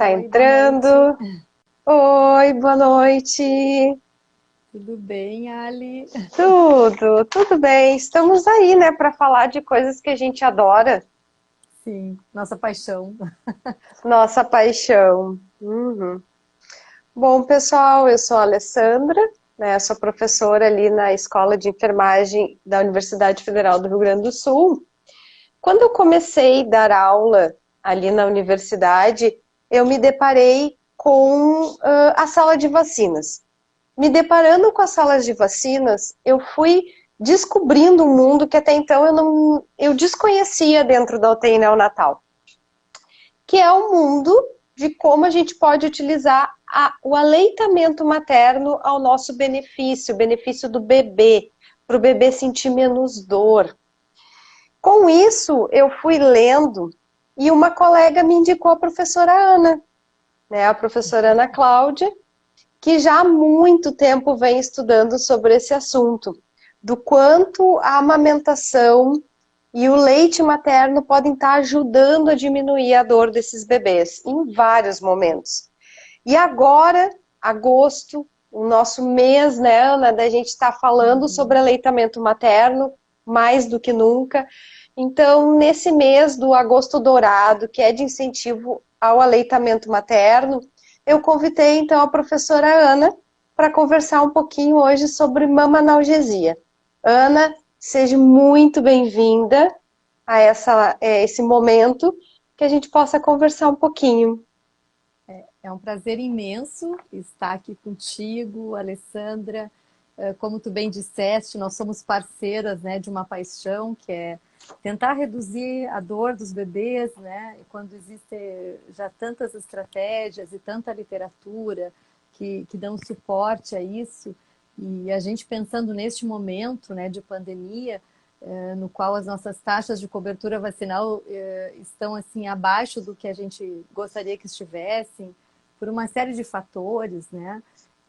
Tá Oi, boa noite. entrando. Oi, boa noite. Tudo bem, Ali? Tudo bem. Estamos aí, né, para falar de coisas que a gente adora. Sim, nossa paixão. Nossa paixão. Uhum. Bom, pessoal, eu sou a Alessandra, né, sou professora ali na Escola de Enfermagem da Universidade Federal do Rio Grande do Sul. Quando eu comecei a dar aula ali na universidade, eu me deparei com a sala de vacinas. Me deparando com as salas de vacinas, eu fui descobrindo um mundo que até então eu desconhecia dentro da UTI neonatal, que é o mundo de como a gente pode utilizar o aleitamento materno ao nosso benefício, o benefício do bebê, para o bebê sentir menos dor. Com isso, eu fui lendo e uma colega me indicou a professora Ana, né, a professora Ana Cláudia, que já há muito tempo vem estudando sobre esse assunto, do quanto a amamentação e o leite materno podem estar ajudando a diminuir a dor desses bebês em vários momentos. E agora, agosto, o nosso mês, né, Ana, da gente estar falando sobre Uhum. aleitamento materno, mais do que nunca. Então, nesse mês do Agosto Dourado, que é de incentivo ao aleitamento materno, eu convidei então a professora Ana para conversar um pouquinho hoje sobre mama analgesia. Ana, seja muito bem-vinda a esse momento que a gente possa conversar um pouquinho. É um prazer imenso estar aqui contigo, Alessandra. Como tu bem disseste, nós somos parceiras, né, de uma paixão que é tentar reduzir a dor dos bebês, né? E quando existem já tantas estratégias e tanta literatura que dão suporte a isso, e a gente pensando neste momento, né, de pandemia, no qual as nossas taxas de cobertura vacinal estão assim abaixo do que a gente gostaria que estivessem, por uma série de fatores, né?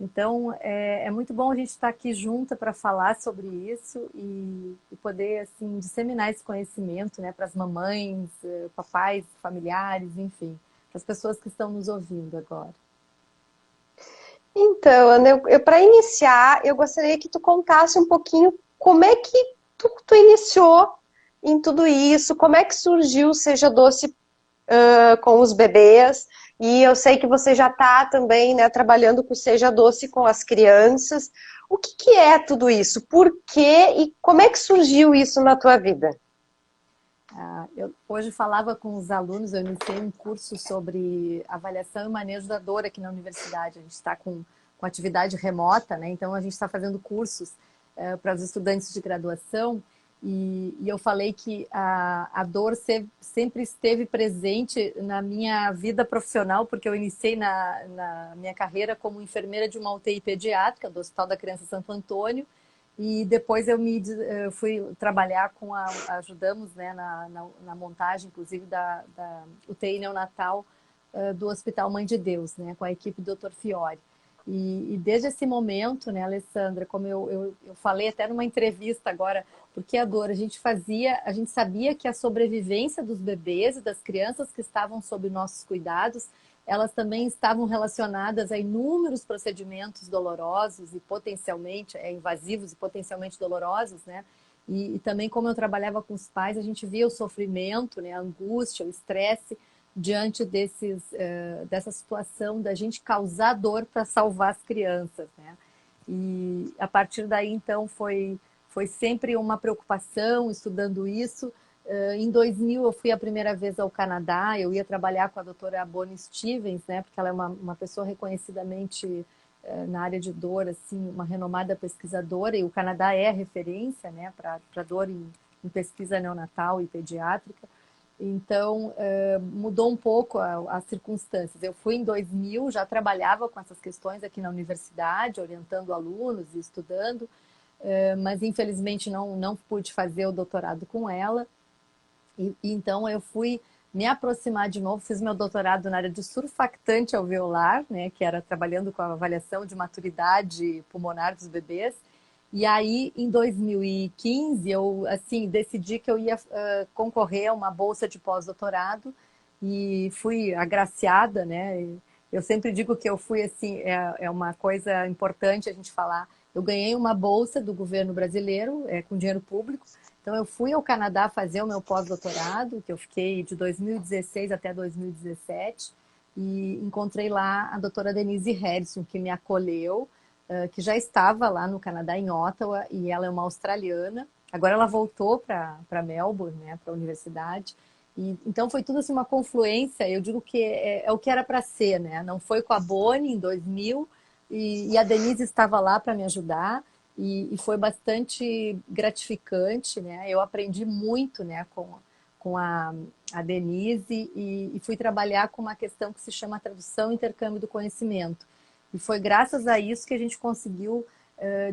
Então, é muito bom a gente estar aqui junta para falar sobre isso e poder, assim, disseminar esse conhecimento, né, para as mamães, papais, familiares, enfim, para as pessoas que estão nos ouvindo agora. Então, Ana, para iniciar, eu gostaria que tu contasse um pouquinho como é que tu iniciou em tudo isso, como é que surgiu o Seja Doce com os bebês, e eu sei que você já está também, né, trabalhando com o Seja Doce com as crianças. O que que é tudo isso? Por quê e como é que surgiu isso na tua vida? Eu hoje falava com os alunos, eu iniciei um curso sobre avaliação e manejo da dor aqui na universidade. A gente está com atividade remota, né? Então a gente está fazendo cursos para os estudantes de graduação e eu falei que a dor sempre esteve presente na minha vida profissional, porque eu iniciei na minha carreira como enfermeira de uma UTI pediátrica do Hospital da Criança Santo Antônio. E depois eu fui trabalhar ajudamos, né, na montagem, inclusive, da UTI neonatal do Hospital Mãe de Deus, né, com a equipe do Dr. Fiore. E desde esse momento, né, Alessandra, como eu falei até numa entrevista agora, porque a dor, a gente sabia que a sobrevivência dos bebês e das crianças que estavam sob nossos cuidados, elas também estavam relacionadas a inúmeros procedimentos dolorosos e potencialmente invasivos e potencialmente dolorosos, né? E também como eu trabalhava com os pais, a gente via o sofrimento, né, a angústia, o estresse diante dessa situação da gente causar dor para salvar as crianças, né? E a partir daí, então, foi sempre uma preocupação estudando isso. Em 2000 eu fui a primeira vez ao Canadá, eu ia trabalhar com a doutora Bonnie Stevens, né, porque ela é uma pessoa reconhecidamente na área de dor, assim, uma renomada pesquisadora, e o Canadá é referência, né, para dor em pesquisa neonatal e pediátrica. Então, mudou um pouco as circunstâncias. Eu fui em 2000, já trabalhava com essas questões aqui na universidade, orientando alunos e estudando, mas infelizmente não pude fazer o doutorado com ela. Então eu fui me aproximar de novo, fiz meu doutorado na área de surfactante alveolar, né, que era trabalhando com a avaliação de maturidade pulmonar dos bebês. E aí, em 2015, eu assim decidi que eu ia concorrer a uma bolsa de pós-doutorado e fui agraciada, né? Eu sempre digo que eu fui assim, é uma coisa importante a gente falar. Eu ganhei uma bolsa do governo brasileiro, com dinheiro público. Então eu fui ao Canadá fazer o meu pós-doutorado, que eu fiquei de 2016 até 2017, e encontrei lá a doutora Denise Harrison, que me acolheu, que já estava lá no Canadá, em Ottawa, e ela é uma australiana. Agora ela voltou para Melbourne, né, para a universidade. E, então foi tudo assim uma confluência. Eu digo que é o que era para ser, né? Não foi com a Boni em 2000 e a Denise estava lá para me ajudar e foi bastante gratificante, né? Eu aprendi muito, né, com a Denise e fui trabalhar com uma questão que se chama tradução e intercâmbio do conhecimento. E foi graças a isso que a gente conseguiu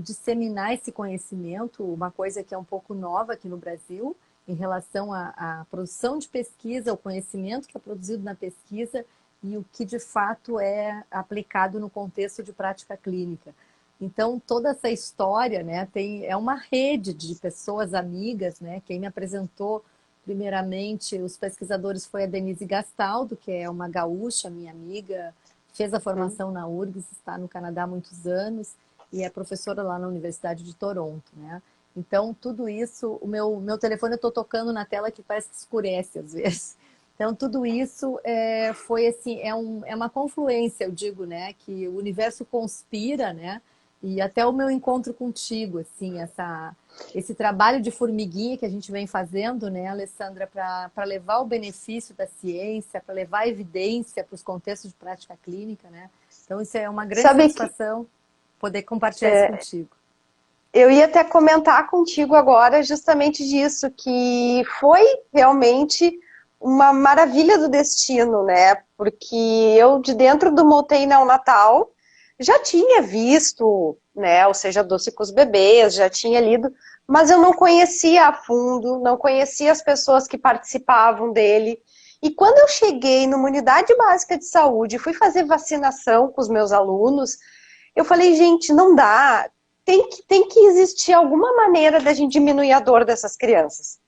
disseminar esse conhecimento, uma coisa que é um pouco nova aqui no Brasil, em relação à produção de pesquisa, o conhecimento que é produzido na pesquisa e o que de fato é aplicado no contexto de prática clínica. Então, toda essa história, né, é uma rede de pessoas amigas, né? Quem me apresentou primeiramente os pesquisadores foi a Denise Gastaldo, que é uma gaúcha, minha amiga, fez a formação na URGS, está no Canadá há muitos anos e é professora lá na Universidade de Toronto, né? Então, tudo isso, o meu telefone eu estou tocando na tela que parece que escurece às vezes. Então, tudo isso foi assim, é uma confluência, eu digo, né? Que o universo conspira, né? E até o meu encontro contigo, assim, esse trabalho de formiguinha que a gente vem fazendo, né, Alessandra, para levar o benefício da ciência, para levar a evidência para os contextos de prática clínica, né? Então, isso é uma grande Sabe que satisfação poder compartilhar isso contigo. eu ia até comentar contigo agora justamente disso, que foi realmente uma maravilha do destino, né? Porque eu, de dentro do Moltei Neonatal, já tinha visto, né, ou seja, Doce com os Bebês, já tinha lido, mas eu não conhecia a fundo, não conhecia as pessoas que participavam dele. E quando eu cheguei numa unidade básica de saúde, fui fazer vacinação com os meus alunos, eu falei, gente, não dá, tem que existir alguma maneira da gente diminuir a dor dessas crianças,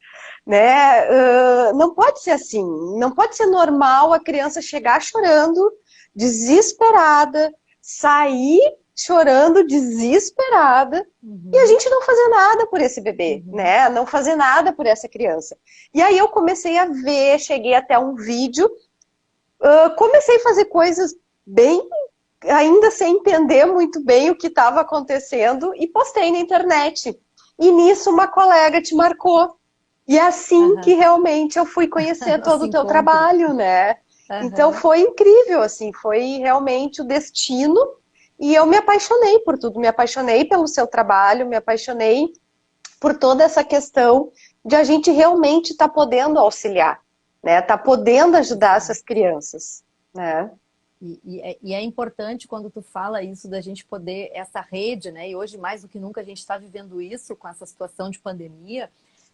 né? Não pode ser assim, não pode ser normal a criança chegar chorando, desesperada, sair chorando, desesperada, e a gente não fazer nada por esse bebê, né? Não fazer nada por essa criança. E aí eu comecei a ver, cheguei até um vídeo, comecei a fazer coisas bem ainda sem entender muito bem o que estava acontecendo e postei na internet. E nisso uma colega te marcou. E é assim que realmente eu fui conhecer todo Nosso o teu encontro. trabalho, né? Então foi incrível, assim, foi realmente o destino e eu me apaixonei por tudo, me apaixonei pelo seu trabalho, me apaixonei por toda essa questão de a gente realmente estar podendo auxiliar, né? Tá podendo ajudar essas crianças, né? E é importante quando tu fala isso da gente poder, essa rede, né? E hoje mais do que nunca a gente está vivendo isso com essa situação de pandemia,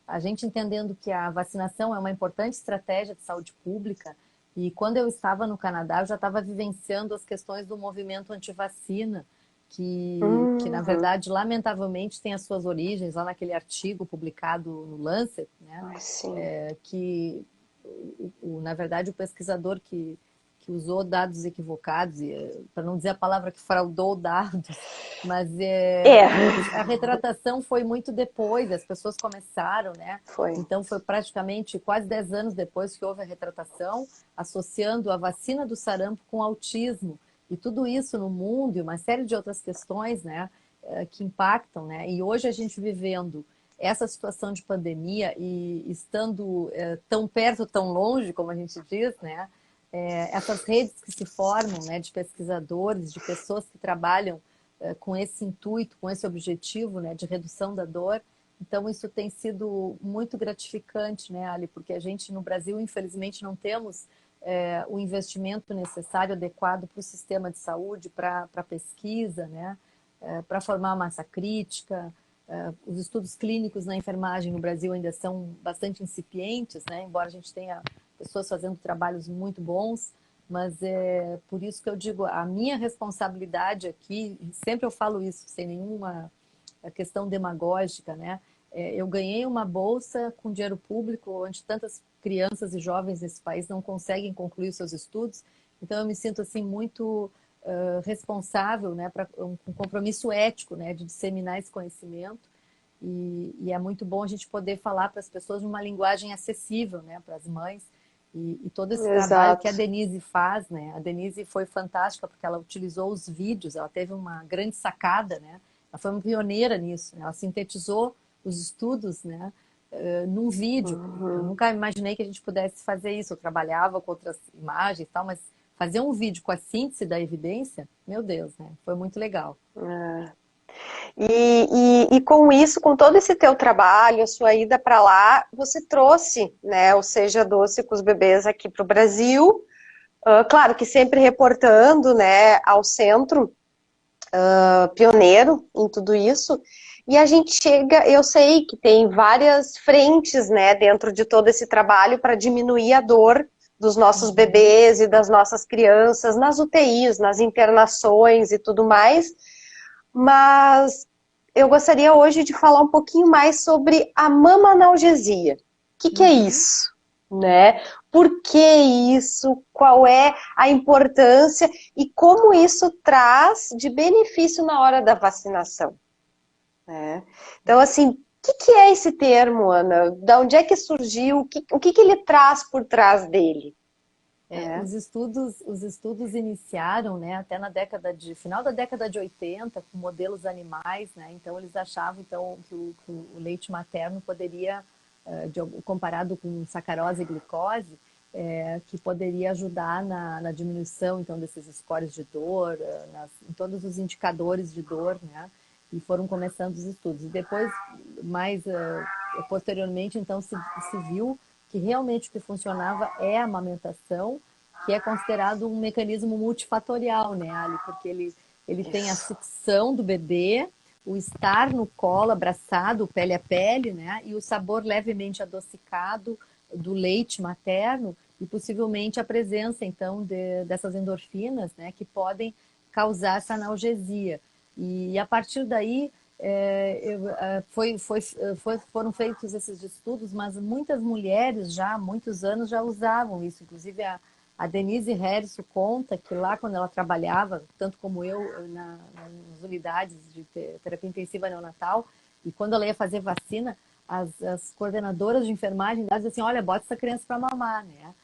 a gente entendendo que a vacinação é uma importante estratégia de saúde pública. E quando eu estava no Canadá, eu já estava vivenciando as questões do movimento antivacina, que na verdade, lamentavelmente, tem as suas origens lá naquele artigo publicado no Lancet, né? Ai, sim. Que, na verdade, o pesquisador que usou dados equivocados, para não dizer a palavra que fraudou dados, mas É, a retratação foi muito depois, as pessoas começaram, né? foi. Então foi praticamente quase 10 anos depois que houve a retratação, associando a vacina do sarampo com autismo. E tudo isso no mundo e uma série de outras questões, né, que impactam, né? E hoje a gente vivendo essa situação de pandemia e estando tão perto, tão longe, como a gente diz, né? Essas redes que se formam, né, de pesquisadores, de pessoas que trabalham com esse intuito, com esse objetivo, né, de redução da dor. Então, isso tem sido muito gratificante, né, Ali? Porque a gente, no Brasil, infelizmente, não temos o investimento necessário, adequado para o sistema de saúde, para a pesquisa, né, para formar massa crítica. Os estudos clínicos na enfermagem no Brasil ainda são bastante incipientes, né, embora a gente tenha pessoas fazendo trabalhos muito bons, mas é por isso que eu digo, a minha responsabilidade aqui, sempre eu falo isso, sem nenhuma questão demagógica, né? eu ganhei uma bolsa com dinheiro público, onde tantas crianças e jovens nesse país não conseguem concluir os seus estudos. Então, eu me sinto assim muito responsável, né, para um compromisso ético, né, de disseminar esse conhecimento. E é muito bom a gente poder falar para as pessoas numa linguagem acessível, né, para as mães. E todo esse trabalho que a Exato. Denise faz, né? A Denise foi fantástica porque ela utilizou os vídeos, ela teve uma grande sacada, né? Ela foi uma pioneira nisso, né? Ela sintetizou os estudos, né? Num vídeo. Eu Uhum. nunca imaginei que a gente pudesse fazer isso. Eu trabalhava com outras imagens e tal, mas fazer um vídeo com a síntese da evidência, meu Deus, né? Foi muito legal. É. E com isso, com todo esse teu trabalho, a sua ida para lá, você trouxe, né, o Seja Doce com os bebês aqui para o Brasil, claro que sempre reportando, né, ao centro, pioneiro em tudo isso, e a gente chega, eu sei que tem várias frentes, né, dentro de todo esse trabalho para diminuir a dor dos nossos Uhum. bebês e das nossas crianças, nas UTIs, nas internações e tudo mais, mas eu gostaria hoje de falar um pouquinho mais sobre a mama-analgesia. O que é Uhum. isso? Né? Por que isso? Qual é a importância e como isso traz de benefício na hora da vacinação? Né? Então, assim, o que é esse termo, Ana? Da onde é que surgiu? O que ele traz por trás dele? Né? Os estudos iniciaram, né, até na final da década de 80, com modelos animais, né, então eles achavam então, que o leite materno poderia, comparado com sacarose e glicose, que poderia ajudar na diminuição então, desses scores de dor, em todos os indicadores de dor, né, e foram começando os estudos. E depois, posteriormente, então, se viu que realmente o que funcionava é a amamentação, que é considerado um mecanismo multifatorial, né, Ali? Porque ele tem a Isso. sucção do bebê, o estar no colo, abraçado, pele a pele, né, e o sabor levemente adocicado do leite materno e possivelmente a presença, então, dessas endorfinas, né, que podem causar essa analgesia. E a partir daí, foram feitos esses estudos, mas muitas mulheres já há muitos anos já usavam isso. Inclusive a Denise Harrison conta que lá quando ela trabalhava, tanto como eu, nas unidades de terapia intensiva neonatal, e quando ela ia fazer vacina, as coordenadoras de enfermagem diziam assim, olha, bota essa criança para mamar, né?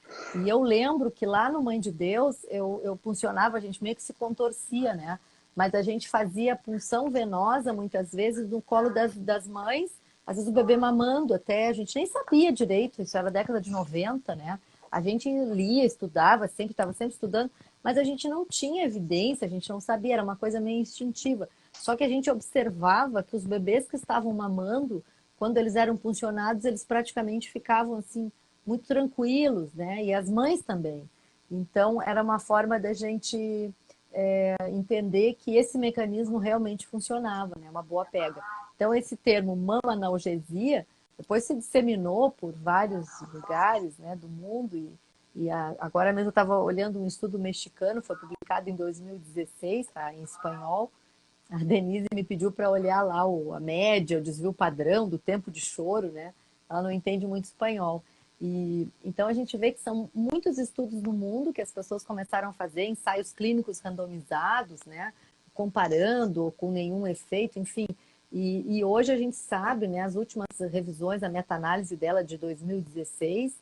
E eu lembro que lá no Mãe de Deus, eu puncionava, a gente meio que se contorcia, né? Mas a gente fazia punção venosa, muitas vezes, no colo das mães, às vezes o bebê mamando até, a gente nem sabia direito, isso era década de 90, né? A gente lia, estudava, estava sempre estudando, mas a gente não tinha evidência, a gente não sabia, era uma coisa meio instintiva. Só que a gente observava que os bebês que estavam mamando, quando eles eram puncionados, eles praticamente ficavam assim, muito tranquilos, né? E as mães também. Então, era uma forma da gente entender que esse mecanismo realmente funcionava, né? Uma boa pega. Então, esse termo mama analgesia depois se disseminou por vários lugares, né, do mundo agora mesmo eu estava olhando um estudo mexicano, foi publicado em 2016, tá, em espanhol. A Denise me pediu para olhar lá a média, o desvio padrão do tempo de choro, né? Ela não entende muito espanhol. E então a gente vê que são muitos estudos no mundo que as pessoas começaram a fazer, ensaios clínicos randomizados, né? Comparando ou com nenhum efeito, enfim. E hoje a gente sabe, né? As últimas revisões, a meta-análise dela de 2016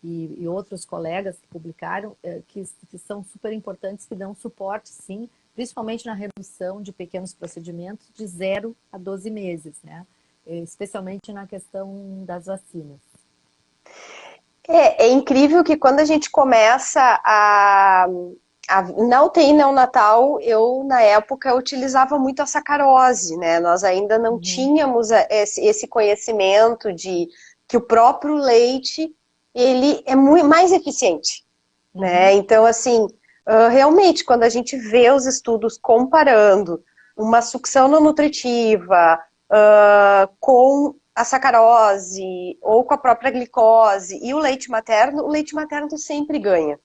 e outros colegas que publicaram, que são super importantes, que dão suporte, sim, principalmente na redução de pequenos procedimentos de 0 a 12 meses, né? Especialmente na questão das vacinas. É incrível que quando a gente começa na UTI neonatal, eu, na época, utilizava muito a sacarose, né? Nós ainda não Uhum. tínhamos esse conhecimento de que o próprio leite, ele é muito mais eficiente, né? Uhum. Então, assim, realmente, quando a gente vê os estudos comparando uma sucção não nutritiva com a sacarose ou com a própria glicose e o leite materno sempre ganha.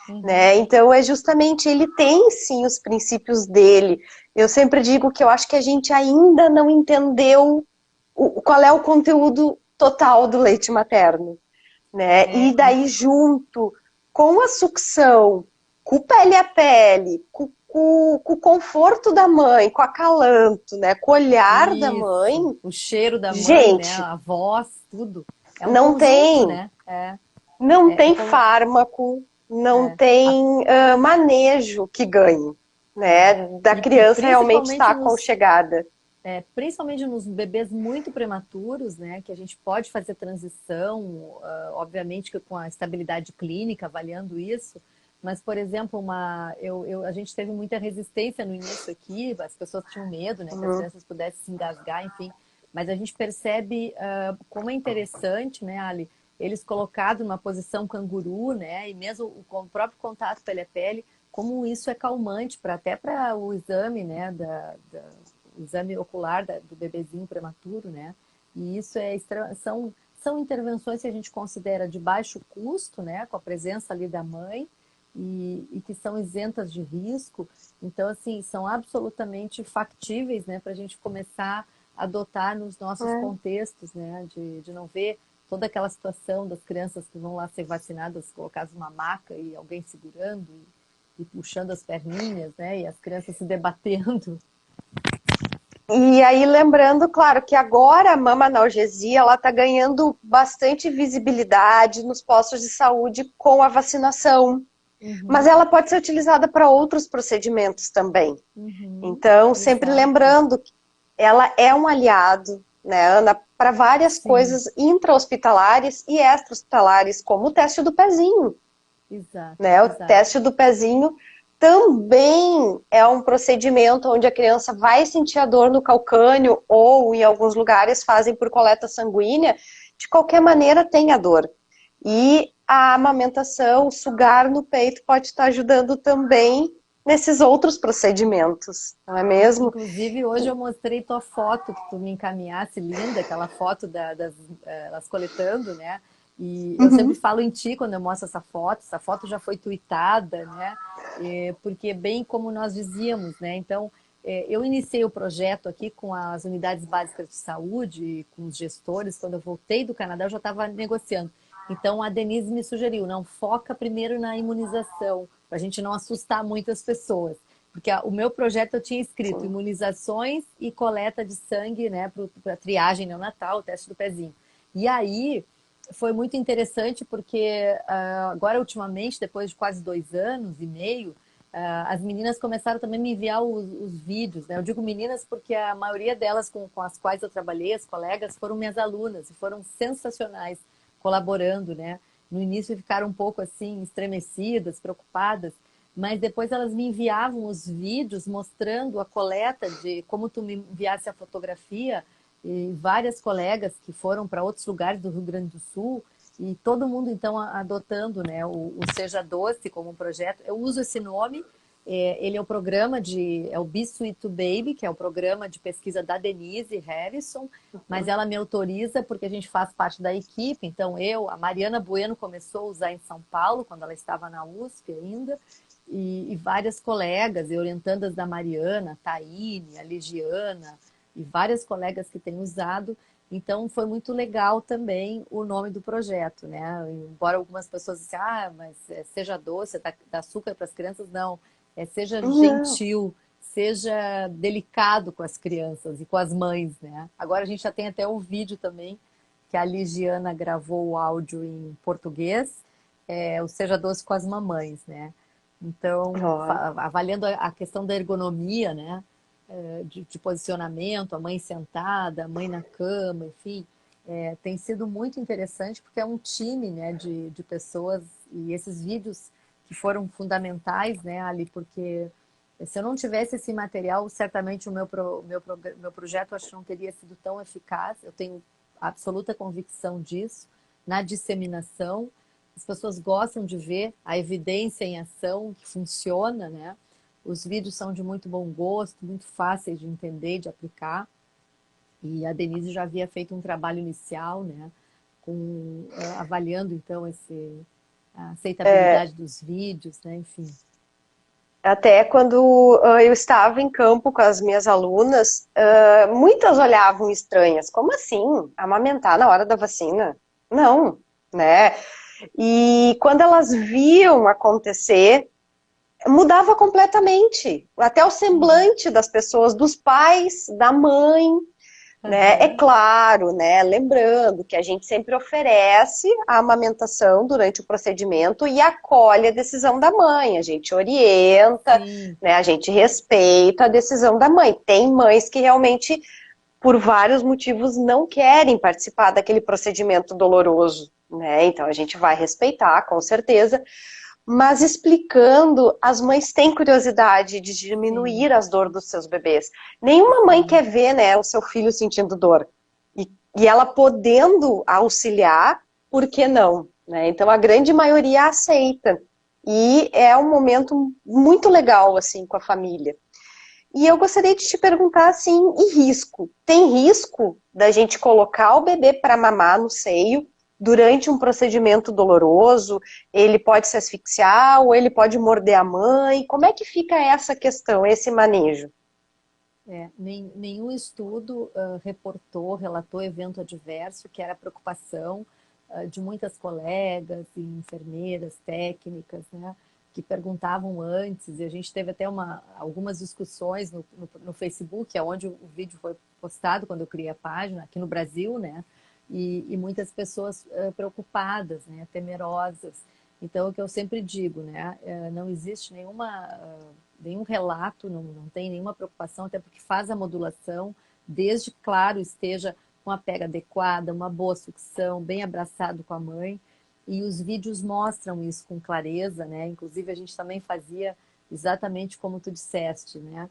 Uhum. Né? Então é justamente, ele tem sim os princípios dele. Eu sempre digo que eu acho que a gente ainda não entendeu qual é o conteúdo total do leite materno, né? E daí junto com a sucção, com o pele a pele, com o conforto da mãe, com o acalanto, né? Com o olhar da mãe, Isso, o cheiro da mãe, né? gente, A voz, tudo. É um não conjunto, tem, né? não É tem como, fármaco, não é, a- tem manejo que ganhe, é. né? Da E criança realmente estar principalmente aconchegada. principalmente nos bebês muito prematuros, né? Que a gente pode fazer transição, obviamente que com a estabilidade clínica, avaliando isso. Mas, por exemplo, a gente teve muita resistência no início aqui, as pessoas tinham medo, né? Que as Uhum, crianças pudessem se engasgar, enfim. Mas a gente percebe como é interessante, né, Ali, eles colocados numa posição canguru, né, e mesmo o próprio contato pele a pele, como isso é calmante para até para o exame, né, o exame ocular do bebezinho prematuro, né? E isso são intervenções que a gente considera de baixo custo, né, com a presença ali da mãe e que são isentas de risco. Então, assim, são absolutamente factíveis, né, para a gente começar adotar nos nossos é. contextos, né? De não ver toda aquela situação das crianças que vão lá ser vacinadas, colocadas numa maca e alguém segurando e puxando as perninhas, né? E as crianças se debatendo. E aí, lembrando, claro, que agora a mama analgesia ela está ganhando bastante visibilidade nos postos de saúde com a vacinação, mas Uhum, ela pode ser utilizada para outros procedimentos também. uhum, Então, sempre exato. lembrando que ela é um aliado, né, Ana, para várias Sim, coisas intra-hospitalares e extra-hospitalares, como o teste do pezinho, exato, né? O exato. teste do pezinho também é um procedimento onde a criança vai sentir a dor no calcânio ou em alguns lugares fazem por coleta sanguínea, de qualquer maneira tem a dor. E a amamentação, o sugar no peito pode estar ajudando também nesses outros procedimentos, não é mesmo? Inclusive, hoje eu mostrei tua foto que tu me encaminhasse, linda, aquela foto elas coletando, né? E eu sempre Uhum. falo em ti quando eu mostro essa foto já foi tweetada, né? Porque bem como nós dizíamos, né? Então, eu iniciei o projeto aqui com as unidades básicas de saúde, com os gestores, quando eu voltei do Canadá eu já estava negociando. Então, a Denise me sugeriu, não, foca primeiro na imunização, para a gente não assustar muitas pessoas. Porque o meu projeto eu tinha escrito Sim. imunizações e coleta de sangue, né, para triagem neonatal, o teste do pezinho. E aí foi muito interessante porque agora ultimamente, depois de quase 2 anos e meio, as meninas começaram também a me enviar os vídeos, né? Eu digo meninas porque a maioria delas com as quais eu trabalhei, as colegas, foram minhas alunas e foram sensacionais colaborando, né? No início ficaram um pouco assim estremecidas, preocupadas, mas depois elas me enviavam os vídeos mostrando a coleta de como tu me enviasse a fotografia e várias colegas que foram para outros lugares do Rio Grande do Sul e todo mundo então adotando, né, o Seja Doce como um projeto. Eu uso esse nome, ele é o programa é o Be Sweet to Baby, que é o programa de pesquisa da Denise Harrison, mas ela me autoriza porque a gente faz parte da equipe. Então a Mariana Bueno começou a usar em São Paulo quando ela estava na USP ainda, e várias colegas, e orientandas da Mariana, a Taine, a Ligiana, e várias colegas que têm usado. Então, foi muito legal também o nome do projeto, né? Embora algumas pessoas dizem, mas seja doce, dá açúcar para as crianças, não. Seja Não. gentil, seja delicado com as crianças e com as mães, né? Agora a gente já tem até o vídeo também, que a Ligiana gravou o áudio em português, o Seja Doce com as mamães, né? Então, Ó, avaliando a questão da ergonomia, né? De posicionamento, a mãe sentada, a mãe na cama, enfim, tem sido muito interessante porque é um time, né, de pessoas e esses vídeos que foram fundamentais, né, Ali, porque se eu não tivesse esse material, certamente meu projeto acho que não teria sido tão eficaz. Eu tenho absoluta convicção disso na disseminação. As pessoas gostam de ver a evidência em ação que funciona, né? Os vídeos são de muito bom gosto, muito fáceis de entender, de aplicar. E a Denise já havia feito um trabalho inicial, né? Avaliando então a é, aceitabilidade dos vídeos, né? Enfim. Até quando eu estava em campo com as minhas alunas, muitas olhavam estranhas. Como assim? Amamentar na hora da vacina? Não, né? E quando elas viam acontecer, mudava completamente. Até o semblante das pessoas, dos pais, da mãe, né? É Aham. claro, né? Lembrando que a gente sempre oferece a amamentação durante o procedimento e acolhe a decisão da mãe. A gente orienta, Sim, né? A gente respeita a decisão da mãe. Tem mães que realmente, por vários motivos, não querem participar daquele procedimento doloroso, né? Então a gente vai respeitar, com certeza. Mas explicando, as mães têm curiosidade de sim, diminuir as dores dos seus bebês. Nenhuma mãe sim. quer ver, né, o seu filho sentindo dor. E ela podendo auxiliar, por que não? Né? Então a grande maioria aceita. E é um momento muito legal, assim, com a família. E eu gostaria de te perguntar, assim, e risco? Tem risco da gente colocar o bebê para mamar no seio durante um procedimento doloroso? Ele pode se asfixiar ou ele pode morder a mãe? Como é que fica essa questão, esse manejo? Nenhum estudo relatou evento adverso, que era a preocupação de muitas colegas e enfermeiras, técnicas, né, que perguntavam antes, e a gente teve até algumas discussões no Facebook, onde o vídeo foi postado quando eu criei a página, aqui no Brasil, né, e muitas pessoas preocupadas, né, temerosas. Então, o que eu sempre digo, né, não existe nenhum relato, não tem nenhuma preocupação, até porque faz a modulação, desde, claro, esteja com a pega adequada, uma boa sucção, bem abraçado com a mãe. E os vídeos mostram isso com clareza, né? Inclusive, a gente também fazia exatamente como tu disseste, né?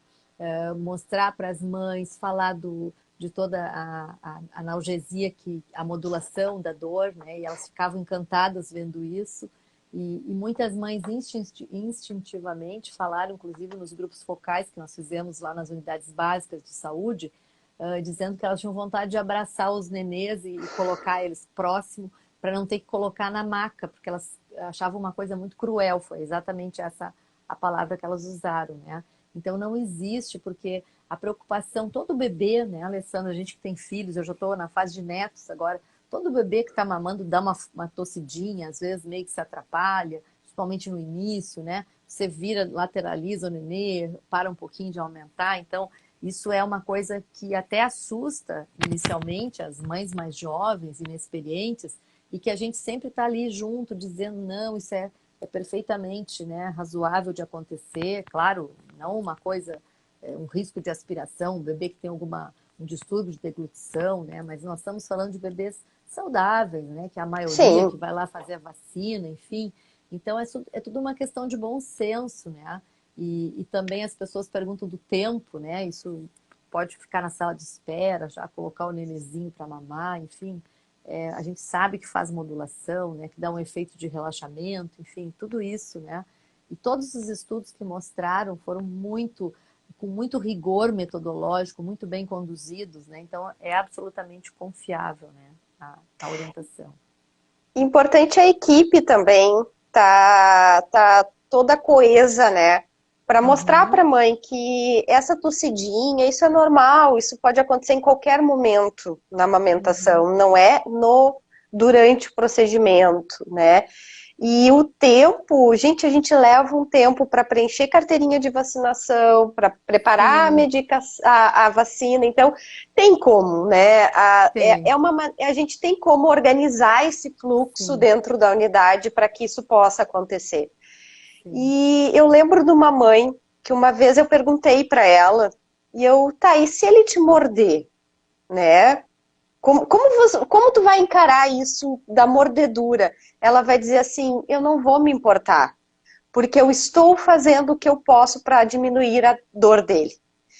Mostrar para as mães, falar de toda a analgesia, a modulação da dor, né? E elas ficavam encantadas vendo isso. E muitas mães instintivamente falaram, inclusive nos grupos focais que nós fizemos lá nas unidades básicas de saúde, dizendo que elas tinham vontade de abraçar os nenês e colocar eles próximo para não ter que colocar na maca, porque elas achavam uma coisa muito cruel. Foi exatamente essa a palavra que elas usaram, né? Então não existe, porque a preocupação, todo bebê, né, Alessandra, a gente que tem filhos, eu já estou na fase de netos agora, todo bebê que está mamando dá uma tossidinha, às vezes meio que se atrapalha, principalmente no início, né? Você vira, lateraliza o nenê, para um pouquinho de aumentar. Então, isso é uma coisa que até assusta inicialmente as mães mais jovens, inexperientes, e que a gente sempre está ali junto, dizendo, não, isso é perfeitamente, né, razoável de acontecer. Claro, não uma coisa, um risco de aspiração, um bebê que tem um distúrbio de deglutição, né? Mas nós estamos falando de bebês saudáveis, né? Que é a maioria que Sim, vai lá fazer a vacina, enfim. Então é tudo uma questão de bom senso, né? E também as pessoas perguntam do tempo, né? Isso pode ficar na sala de espera, já colocar o nenenzinho para mamar, enfim. A gente sabe que faz modulação, né? Que dá um efeito de relaxamento, enfim, tudo isso, né? E todos os estudos que mostraram foram com muito rigor metodológico, muito bem conduzidos, né? Então é absolutamente confiável, né? A orientação. importante a equipe também tá toda coesa, né? Para mostrar para Uhum, a mãe que essa tossidinha, isso é normal, isso pode acontecer em qualquer momento na uhum, amamentação, não é no durante o procedimento, né? E o tempo, gente, a gente leva um tempo para preencher carteirinha de vacinação, para preparar sim, a vacina, então tem como, né? tem, A gente tem como organizar esse fluxo sim, dentro da unidade para que isso possa acontecer. sim. E eu lembro de uma mãe que uma vez eu perguntei para ela, e tá, e se ele te morder, né? Como tu vai encarar isso da mordedura? Ela vai dizer assim, eu não vou me importar, porque eu estou fazendo o que eu posso para diminuir a dor dele.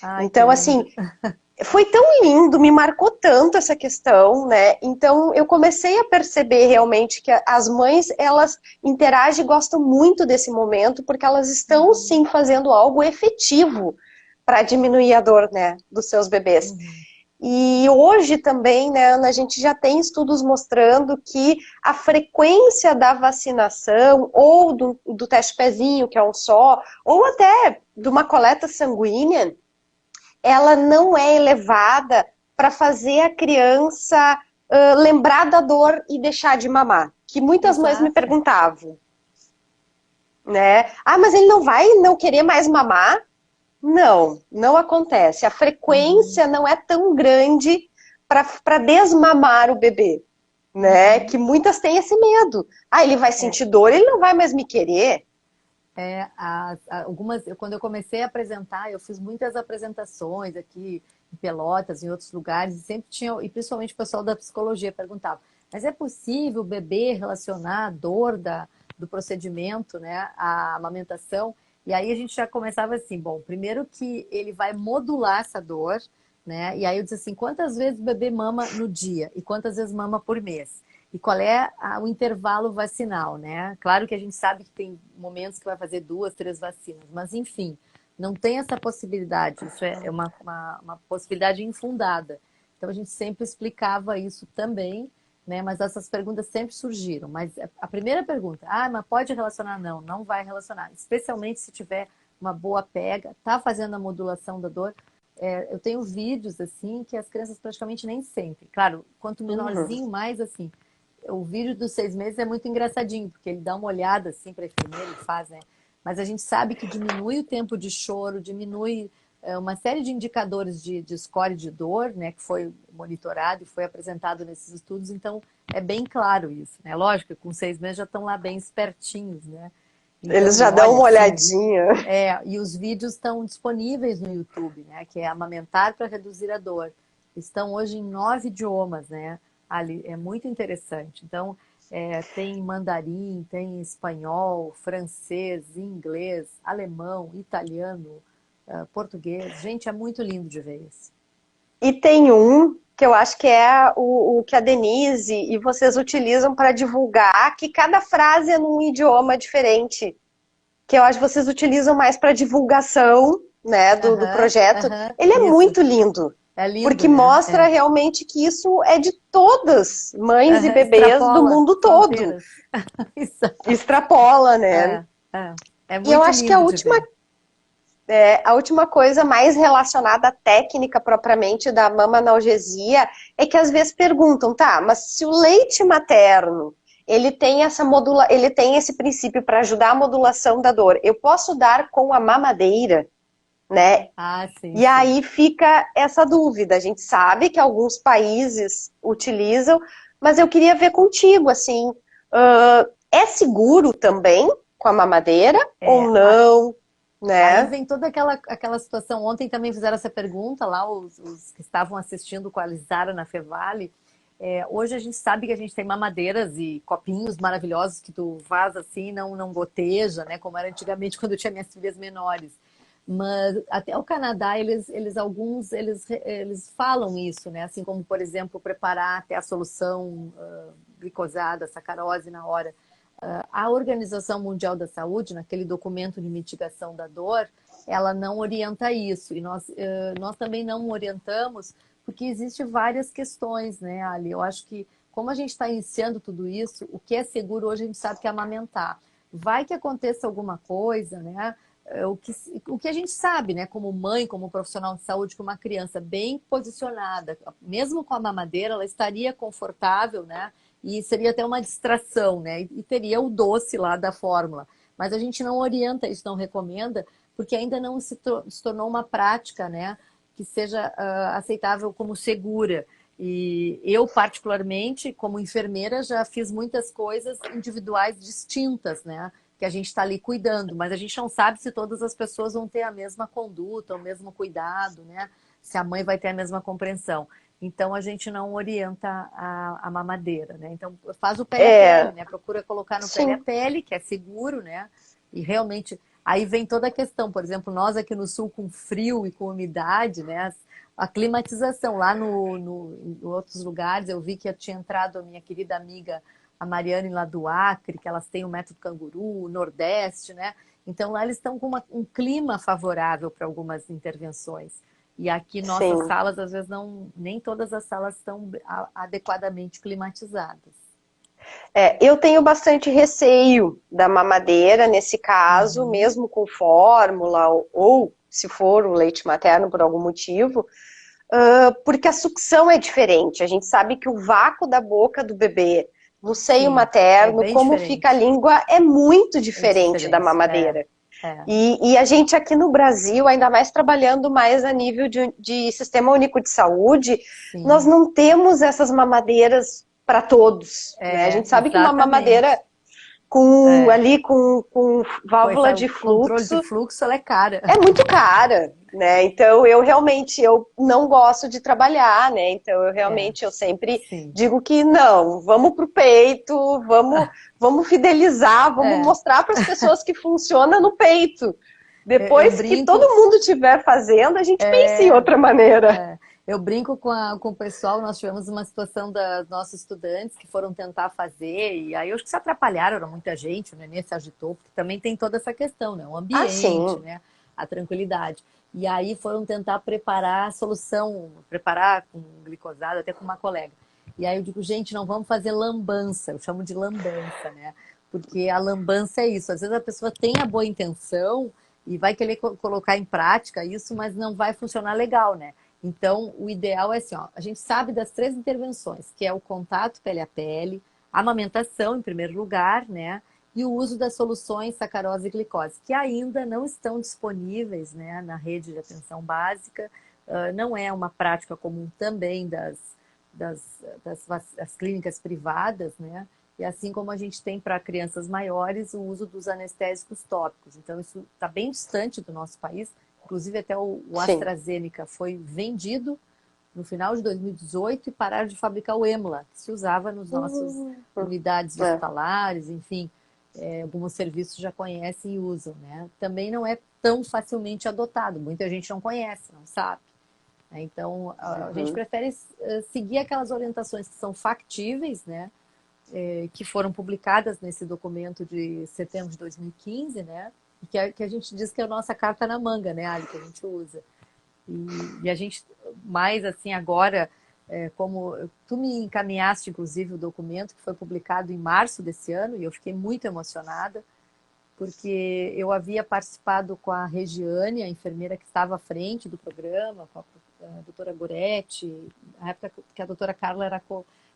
Ai, que Então, assim, lindo. foi tão lindo, me marcou tanto essa questão, né? Então, eu comecei a perceber realmente que as mães, elas interagem e gostam muito desse momento, porque elas estão, Uhum, sim, fazendo algo efetivo para diminuir a dor, né, dos seus bebês. uhum. E hoje também, né, Ana, a gente já tem estudos mostrando que a frequência da vacinação, ou do teste pezinho, que é um só, ou até de uma coleta sanguínea, ela não é elevada para fazer a criança lembrar da dor e deixar de mamar. Que muitas mães me Exato. perguntavam, né? Ah, mas ele não vai não querer mais mamar? Não, não acontece. A Uhum, frequência não é tão grande para desmamar o bebê, né? uhum. Que muitas têm esse medo. Ah, ele vai É, sentir dor, ele não vai mais me querer. algumas, quando eu comecei a apresentar, eu fiz muitas apresentações aqui em Pelotas, em outros lugares, e sempre tinha, e principalmente o pessoal da psicologia perguntava, mas é possível o bebê relacionar a dor do procedimento, né, à amamentação? E aí a gente já começava assim, bom, primeiro que ele vai modular essa dor, né? E aí eu disse assim, quantas vezes o bebê mama no dia e quantas vezes mama por mês? E qual é o intervalo vacinal, né? Claro que a gente sabe que tem momentos que vai fazer 2, 3 vacinas, mas enfim, não tem essa possibilidade. Isso é uma possibilidade infundada. Então a gente sempre explicava isso também, né? Mas essas perguntas sempre surgiram. Mas a primeira pergunta, mas pode relacionar? Não, não vai relacionar. Especialmente se tiver uma boa pega, tá fazendo a modulação da dor. Eu tenho vídeos assim que as crianças praticamente nem sentem. Claro, quanto Uhum. menorzinho, mais assim o vídeo dos 6 meses é muito engraçadinho, porque ele dá uma olhada assim para a enfermeira e faz, né? Mas a gente sabe que diminui o tempo de choro, diminui uma série de indicadores de score de dor, né? Que foi monitorado e foi apresentado nesses estudos, então é bem claro isso, né? Lógico que com 6 meses já estão lá bem espertinhos, né? Então Eles ele já dão olha uma assim, olhadinha. e os vídeos estão disponíveis no YouTube, né? Que é Amamentar para Reduzir a Dor. Estão hoje em 9 idiomas, né? Ali é muito interessante. Então, tem mandarim, tem espanhol, francês, inglês, alemão, italiano, português. Gente, é muito lindo de ver isso. E tem um que eu acho que é o que a Denise e vocês utilizam para divulgar, que cada frase é num idioma diferente. Que eu acho que vocês utilizam mais para divulgação, né, do Aham, projeto. aham, Ele é isso. muito lindo, É lindo, porque né? mostra realmente que isso é de todas, mães e Aham, bebês do extrapola mundo todo. fronteiras. Exato. Extrapola, né? É, é. É E eu muito acho que a lindo de última, ver. a última coisa mais relacionada à técnica propriamente da mama analgesia é que às vezes perguntam, tá, mas se o leite materno ele tem ele tem esse princípio para ajudar a modulação da dor, eu posso dar com a mamadeira, né? Ah, sim, E sim. aí fica essa dúvida. A gente sabe que alguns países utilizam, mas eu queria ver contigo, assim, é seguro também com a mamadeira ou É, não, aí né? vem toda aquela situação. Ontem também fizeram essa pergunta lá, os que estavam assistindo com a Lisara na Fevale. Hoje a gente sabe que a gente tem mamadeiras e copinhos maravilhosos que tu faz assim, não goteja, né? Como era antigamente quando eu tinha minhas filhas menores. Mas até o Canadá, eles falam isso, né? Assim como, por exemplo, preparar até a solução glicosada, sacarose na hora. A Organização Mundial da Saúde, naquele documento de mitigação da dor, ela não orienta isso. E nós também não orientamos, porque existem várias questões, né, Ali? Eu acho que, como a gente está iniciando tudo isso, o que é seguro hoje a gente sabe que é amamentar. Vai que aconteça alguma coisa, né? O que a gente sabe, né, como mãe, como profissional de saúde, que uma criança bem posicionada, mesmo com a mamadeira, ela estaria confortável, né? E seria até uma distração, né? E teria o doce lá da fórmula. Mas a gente não orienta isso, não recomenda, porque ainda não se tornou uma prática, né? Que seja aceitável como segura. E eu, particularmente, como enfermeira, já fiz muitas coisas individuais distintas, né? Que a gente está ali cuidando, mas a gente não sabe se todas as pessoas vão ter a mesma conduta, o mesmo cuidado, né? Se a mãe vai ter a mesma compreensão. Então a gente não orienta a mamadeira, né? Então faz o pele a pele, É, né? Procura colocar no pele a sim. pele, que é seguro, né? E realmente aí vem toda a questão, por exemplo, nós aqui no sul com frio e com umidade, né? A climatização lá em outros lugares, eu vi que eu tinha entrado a minha querida amiga a Mariane lá do Acre, que elas têm o método canguru, o Nordeste, né? Então lá eles estão com um clima favorável para algumas intervenções. E aqui nossas sim. salas, às vezes, não, nem todas as salas estão adequadamente climatizadas. Eu tenho bastante receio da mamadeira nesse caso, Uhum. mesmo com fórmula ou se for o leite materno por algum motivo, porque a sucção é diferente. A gente sabe que o vácuo da boca do bebê no seio Sim, é materno, bem como fica a diferente. língua, é muito É diferente da diferente. mamadeira. É. E a gente aqui no Brasil, ainda mais trabalhando mais a nível de sistema único de saúde, nós Sim, não temos essas mamadeiras para todos, né? A gente sabe que uma mamadeira exatamente. com É. ali com Com válvula esse de controle de fluxo fluxo, ela é cara. é muito cara, né? Então eu realmente eu não gosto de trabalhar, né? Então É, eu sempre sim. digo que não, vamos pro peito, vamos fidelizar, vamos É, mostrar para as pessoas que funciona no peito. eu Depois que todo brinco, mundo estiver fazendo, a gente pensa em é, outra maneira. eu brinco com o pessoal, nós tivemos uma situação dos nossos estudantes que foram tentar fazer, e aí eu acho que se atrapalharam, era muita gente, o nenê se agitou, porque também tem toda essa questão, né? O Ah, ambiente, sim. né? A tranquilidade. E aí foram tentar preparar a solução, preparar com glicosado, até com uma colega. E aí eu digo, gente, não vamos fazer lambança, eu chamo de lambança, né? Porque a lambança é isso, às vezes a pessoa tem a boa intenção e vai querer colocar em prática isso, mas não vai funcionar legal, né? Então, o ideal é assim, ó, a gente sabe das 3 intervenções, que é o contato pele a pele, a amamentação, em primeiro lugar, né? E o uso das soluções sacarose e glicose, que ainda não estão disponíveis, né, na rede de atenção básica. Não é uma prática comum também das clínicas privadas, né? E assim como a gente tem para crianças maiores o uso dos anestésicos tópicos. Então, isso está bem distante do nosso país. Inclusive, até o Sim. AstraZeneca foi vendido no final de 2018 e pararam de fabricar o EMLA, que se usava nos nossos Hum, unidades é. hospitalares, enfim, alguns serviços já conhecem e usam, né? Também não é tão facilmente adotado, muita gente não conhece, não sabe. Então, a gente Uhum. prefere seguir aquelas orientações que são factíveis, né? Que foram publicadas nesse documento de setembro de 2015, né? E que a gente diz que é a nossa carta na manga, né, Ali, que a gente usa. E a gente, mais assim, agora, como tu me encaminhaste, inclusive, o documento que foi publicado em março desse ano, e eu fiquei muito emocionada, porque eu havia participado com a Regiane, a enfermeira que estava à frente do programa, com a doutora Goretti, na época que a doutora Carla era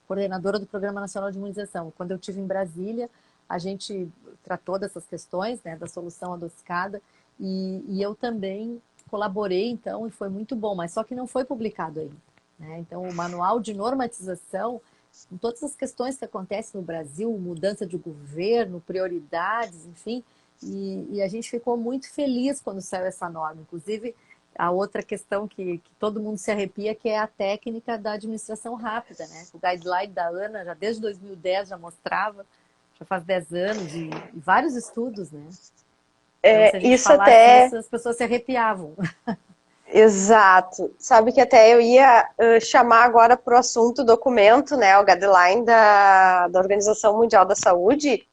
coordenadora do Programa Nacional de Imunização. Quando eu estive em Brasília, a gente tratou dessas questões, né, da solução adocicada, e eu também colaborei, então, e foi muito bom, mas só que não foi publicado ainda, né? Então, o manual de normatização, com todas as questões que acontecem no Brasil, mudança de governo, prioridades, enfim, e a gente ficou muito feliz quando saiu essa norma. Inclusive, a outra questão que todo mundo se arrepia, que é a técnica da administração rápida, né? O guideline da ANA, já desde 2010, já mostrava, já faz 10 anos, e vários estudos, né? Então, se a gente Isso falasse até isso, as pessoas se arrepiavam. exato. Sabe que até eu ia chamar agora para o assunto documento, né, o guideline da Organização Mundial da Saúde,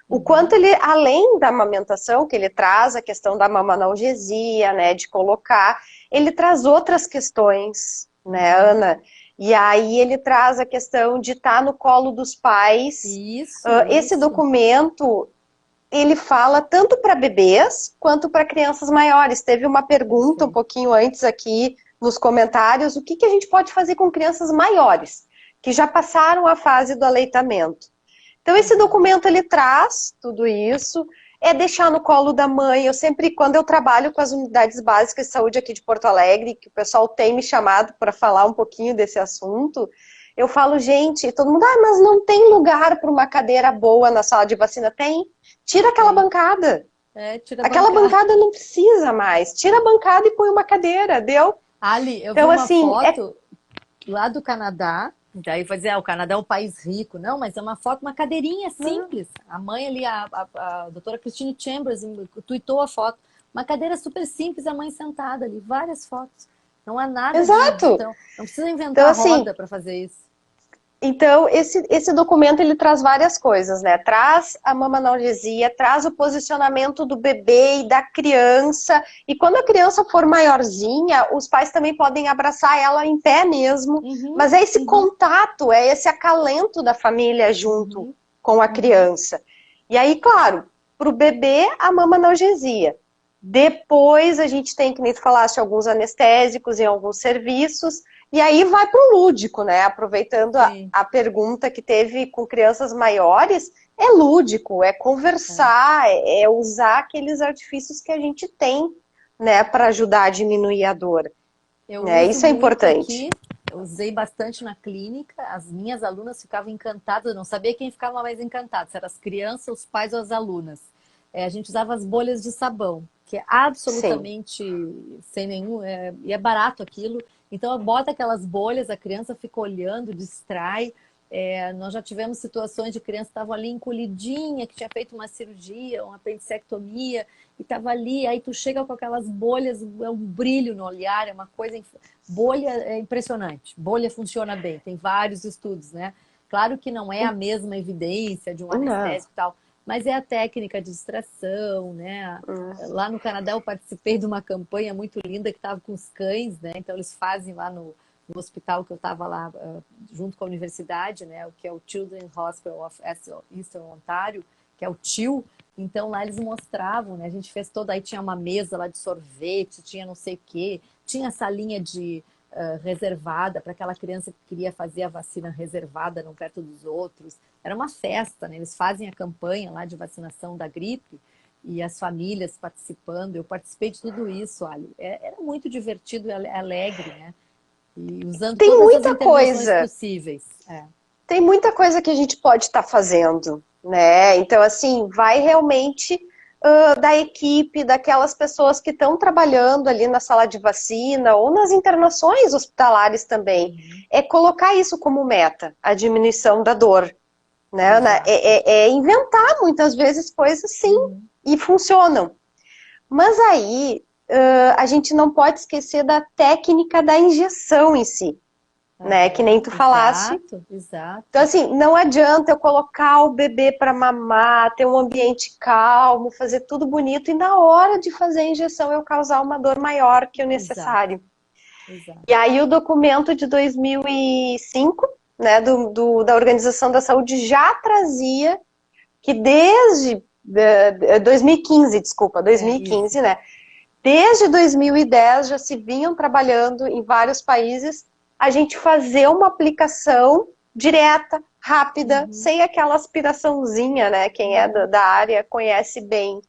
o quanto Uhum. ele, além da amamentação, que ele traz a questão da mamanalgesia, né, de colocar, ele traz outras questões, né, Uhum. Ana? E aí ele traz a questão de estar no colo dos pais. Isso, Esse isso. documento, ele fala tanto para bebês quanto para crianças maiores. Teve uma pergunta um Perfeito. pouquinho antes aqui nos comentários, o que, que a gente pode fazer com crianças maiores, que já passaram a fase do aleitamento. Então esse Uhum. documento ele traz tudo isso, é deixar no colo da mãe. Eu sempre, quando eu trabalho com as unidades básicas de saúde aqui de Porto Alegre, que o pessoal tem me chamado para falar um pouquinho desse assunto, eu falo, gente, todo mundo, mas não tem lugar para uma cadeira boa na sala de vacina. Tem. Tira aquela Tem. bancada. Tira Aquela bancar. bancada não precisa mais. Tira a bancada e põe uma cadeira, deu? Ali, eu vi Então, uma assim, foto lá do Canadá. Daí vai dizer, o Canadá é um país rico. Não, mas é uma foto, uma cadeirinha simples. A mãe ali, a doutora Christine Chambers, tweetou a foto. Uma cadeira super simples, a mãe sentada ali. Várias fotos. Não há nada de exato. então, não precisa Então, inventar assim, roda para fazer isso. Então, esse documento, ele traz várias coisas, né? Traz a mamanalgesia, traz o posicionamento do bebê e da criança, e quando a criança for maiorzinha, os pais também podem abraçar ela em pé mesmo, mas é esse contato, é esse acalento da família junto com a criança. E aí, claro, para o bebê, a mamanalgesia. Depois a gente tem, que nem tu falaste, alguns anestésicos em alguns serviços, e aí vai para o lúdico, né? Aproveitando a pergunta que teve com crianças maiores, é lúdico, é conversar, é usar aqueles artifícios que a gente tem, né, para ajudar a diminuir a dor. Isso é importante. Aqui, eu usei bastante na clínica, as minhas alunas ficavam encantadas, eu não sabia quem ficava mais encantado, se eram as crianças, os pais ou as alunas. A gente usava as bolhas de sabão, que é absolutamente sem nenhum... e é barato aquilo. Então, bota aquelas bolhas, a criança fica olhando, distrai. Nós já tivemos situações de criança que estavam ali encolhidinha, que tinha feito uma cirurgia, uma apendicectomia, e estava ali, aí tu chega com aquelas bolhas, é um brilho no olhar, é uma coisa... Bolha é impressionante, bolha funciona bem, tem vários estudos, né? Claro que não é a mesma evidência de um anestésico e tal, mas é a técnica de distração, né? Lá no Canadá eu participei de uma campanha muito linda que estava com os cães, né? Então eles fazem lá no hospital que eu estava lá junto com a universidade, né? O que é o Children's Hospital of Eastern Ontario, que é o TIL. Então lá eles mostravam, né? A gente fez toda, aí tinha uma mesa lá de sorvete, tinha não sei o quê, tinha salinha de reservada para aquela criança que queria fazer a vacina reservada, não perto dos outros. Era uma festa, né? Eles fazem a campanha lá de vacinação da gripe e as famílias participando. Eu participei de tudo isso, Ali. Era muito divertido e alegre, né? E usando Tem todas muita as intervenções coisa possíveis. Tem muita coisa que a gente pode estar fazendo, né? Então, assim, vai realmente da equipe, daquelas pessoas que estão trabalhando ali na sala de vacina ou nas internações hospitalares também. É colocar isso como meta, a diminuição da dor, né? É inventar muitas vezes coisas sim, e funcionam. Mas aí a gente não pode esquecer da técnica da injeção em si. Né? Que nem tu falaste. Exato. Então, assim, não adianta eu colocar o bebê para mamar, ter um ambiente calmo, fazer tudo bonito, e na hora de fazer a injeção eu causar uma dor maior que o necessário. Exato. E aí o documento de 2005, né, da Organização da Saúde já trazia que desde 2015, desculpa, 2015, né? Desde 2010 já se vinham trabalhando em vários países a gente fazer uma aplicação direta, rápida, sem aquela aspiraçãozinha, né? Quem é da área conhece bem.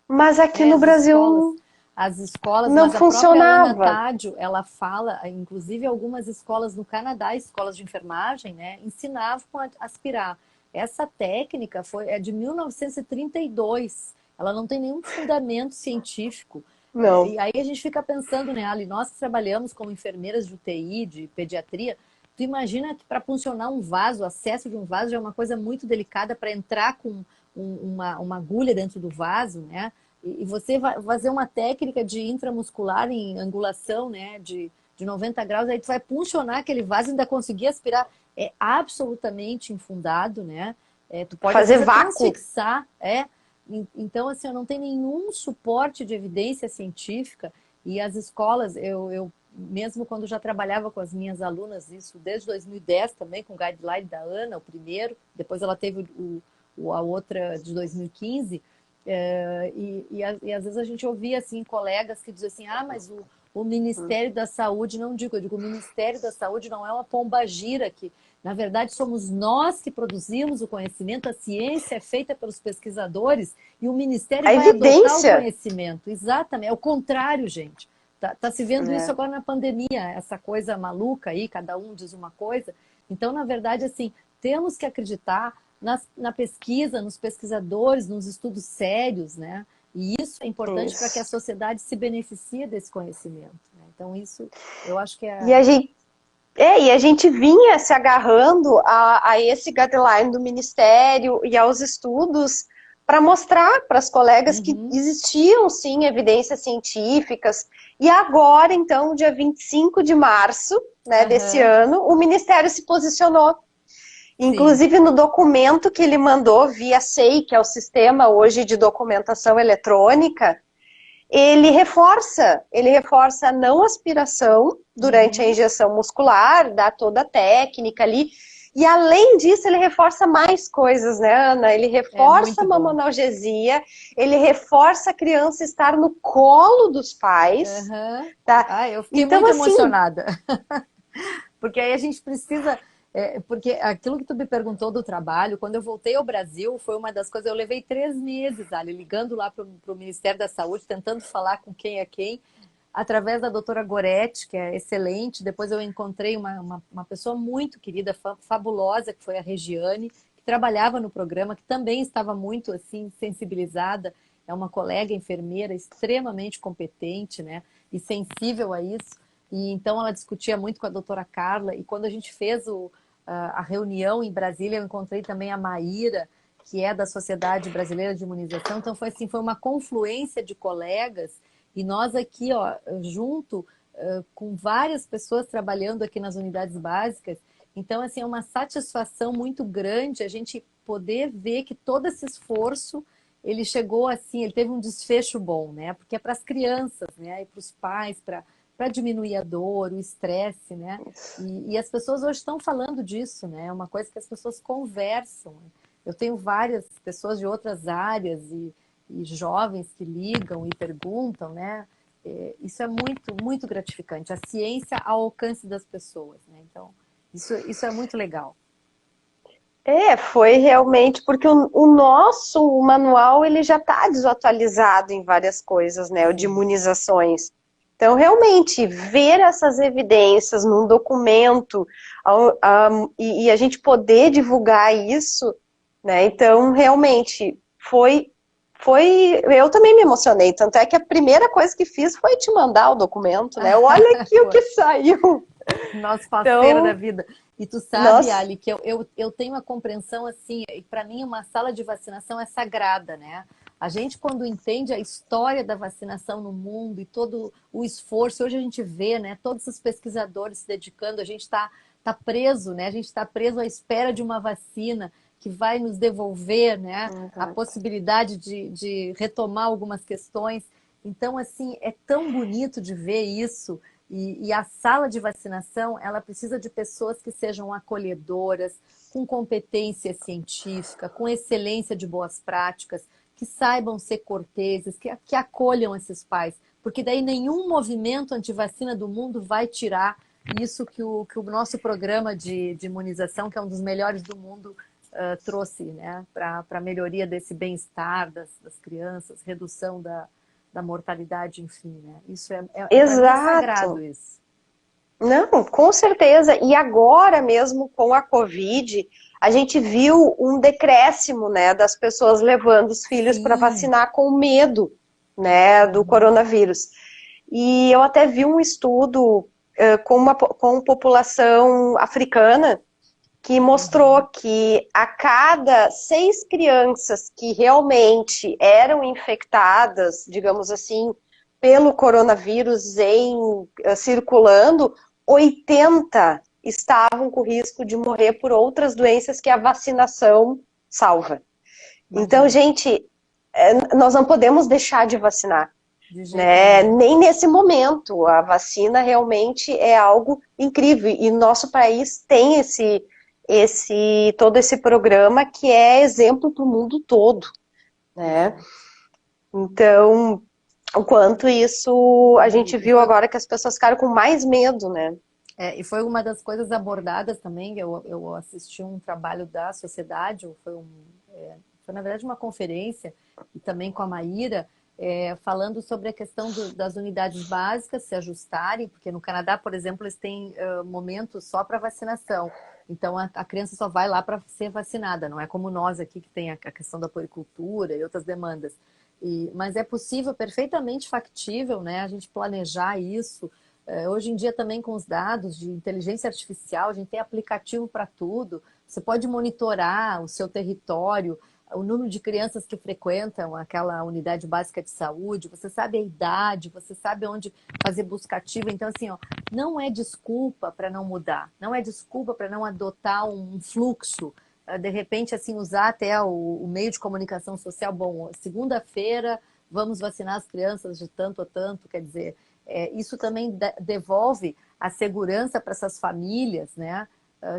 Mas aqui no Brasil as escolas, não mas funcionava. A própria Ana Tádio, ela fala, inclusive algumas escolas no Canadá, escolas de enfermagem, né, ensinavam a aspirar. Essa técnica é de 1932. Ela não tem nenhum fundamento científico. Não. E aí a gente fica pensando, né, Ali, nós que trabalhamos como enfermeiras de UTI, de pediatria, tu imagina que para funcionar um vaso, o acesso de um vaso já é uma coisa muito delicada para entrar com uma agulha dentro do vaso, né? E você vai fazer uma técnica de intramuscular em angulação, né, de 90 graus, aí tu vai puncionar aquele vaso e ainda conseguir aspirar. É absolutamente infundado, né? Tu pode fazer vácuo. transfixar, Então, assim, eu não tenho nenhum suporte de evidência científica, e as escolas, eu mesmo quando já trabalhava com as minhas alunas, isso desde 2010 também, com o guideline da Ana, o primeiro, depois ela teve a outra de 2015, e às vezes a gente ouvia assim, colegas que diziam assim, mas o Ministério da Saúde, eu digo, o Ministério da Saúde não é uma pombagira que, na verdade, somos nós que produzimos o conhecimento, a ciência é feita pelos pesquisadores e o Ministério vai adotar o conhecimento. Exatamente, é o contrário, gente. Tá se vendo isso agora na pandemia, essa coisa maluca aí, cada um diz uma coisa. Então, na verdade, assim, temos que acreditar na pesquisa, nos pesquisadores, nos estudos sérios, né? E isso é importante para que a sociedade se beneficie desse conhecimento. Né? Então, isso eu acho que é... E a gente vinha se agarrando a esse guideline do Ministério e aos estudos para mostrar para as colegas que existiam, sim, evidências científicas. E agora, então, dia 25 de março, né, desse ano, o Ministério se posicionou. Sim. Inclusive no documento que ele mandou via SEI, que é o sistema hoje de documentação eletrônica, ele reforça a não aspiração durante a injeção muscular, dá toda a técnica ali, e além disso ele reforça mais coisas, né, Ana? Ele reforça a mamonalgesia, ele reforça a criança estar no colo dos pais, tá? Ah, eu fiquei Então, muito assim, emocionada. Porque aí a gente precisa... porque aquilo que tu me perguntou do trabalho, quando eu voltei ao Brasil, foi uma das coisas... Eu levei 3 meses, Ali, ligando lá para o Ministério da Saúde, tentando falar com quem é quem, através da doutora Goretti, que é excelente. Depois eu encontrei uma pessoa muito querida, fabulosa, que foi a Regiane, que trabalhava no programa, que também estava muito assim sensibilizada. É uma colega enfermeira extremamente competente, né, e sensível a isso. E então ela discutia muito com a doutora Carla. E quando a gente fez a reunião em Brasília, eu encontrei também a Maíra, que é da Sociedade Brasileira de Imunização. Então foi assim, foi uma confluência de colegas. E nós aqui, ó, junto com várias pessoas trabalhando aqui nas unidades básicas, então assim, é uma satisfação muito grande a gente poder ver que todo esse esforço ele chegou assim, ele teve um desfecho bom, né? Porque é para as crianças, né? E para os pais, para diminuir a dor, o estresse, né? E as pessoas hoje estão falando disso, né? É uma coisa que as pessoas conversam. Eu tenho várias pessoas de outras áreas e jovens que ligam e perguntam, né? Isso é muito, muito gratificante. A ciência ao alcance das pessoas, né? Então, isso é muito legal. foi realmente, porque o nosso manual ele já está desatualizado em várias coisas, né, o de Sim. imunizações. Então, realmente, ver essas evidências num documento e a gente poder divulgar isso, né, então, realmente, eu também me emocionei, tanto é que a primeira coisa que fiz foi te mandar o documento, né, olha aqui o que saiu. Nosso parceiro da Então, vida. E tu sabe, nós Ali, que eu tenho a compreensão assim, e para mim uma sala de vacinação é sagrada, né? A gente, quando entende a história da vacinação no mundo e todo o esforço, hoje a gente vê, né, todos os pesquisadores se dedicando, a gente tá preso, né? A gente está preso à espera de uma vacina que vai nos devolver, né, a possibilidade de retomar algumas questões. Então, assim, é tão bonito de ver isso. E a sala de vacinação, ela precisa de pessoas que sejam acolhedoras, com competência científica, com excelência de boas práticas, que saibam ser corteses, que acolham esses pais. Porque daí nenhum movimento antivacina do mundo vai tirar isso que o nosso programa de imunização, que é um dos melhores do mundo, trouxe, né, para a melhoria desse bem-estar das crianças, redução da mortalidade, enfim, né? Isso para mim é sagrado exato. isso. Não, com certeza. E agora mesmo com a Covid, a gente viu um decréscimo, né, das pessoas levando os filhos para Sim. vacinar com medo, né, do coronavírus. E eu até vi um estudo com população africana que mostrou que a cada 6 crianças que realmente eram infectadas, digamos assim, pelo coronavírus circulando, 80 estavam com risco de morrer por outras doenças que a vacinação salva. Então, Imagina. gente, nós não podemos deixar de vacinar, De jeito né? nenhum. Nem nesse momento. A vacina realmente é algo incrível e nosso país tem todo esse programa que é exemplo para o mundo todo, né? Exato. Então, o quanto isso a gente E viu foi, agora que as pessoas ficaram com mais medo, né? e foi uma das coisas abordadas também. Eu assisti um trabalho da sociedade, foi na verdade uma conferência, e também com a Maíra, falando sobre a questão das unidades básicas se ajustarem, porque no Canadá, por exemplo, eles têm momentos só para vacinação. Então a criança só vai lá para ser vacinada, não é como nós aqui que tem a questão da puericultura e outras demandas. Mas é possível, perfeitamente factível, né, a gente planejar isso. Hoje em dia também com os dados de inteligência artificial, a gente tem aplicativo para tudo. Você pode monitorar o seu território, o número de crianças que frequentam aquela unidade básica de saúde, você sabe a idade, você sabe onde fazer busca ativa. Então, assim, ó, não é desculpa para não mudar, não é desculpa para não adotar um fluxo. De repente, assim, usar até o meio de comunicação social. Bom, segunda-feira vamos vacinar as crianças de tanto a tanto, quer dizer, isso também devolve a segurança para essas famílias, né?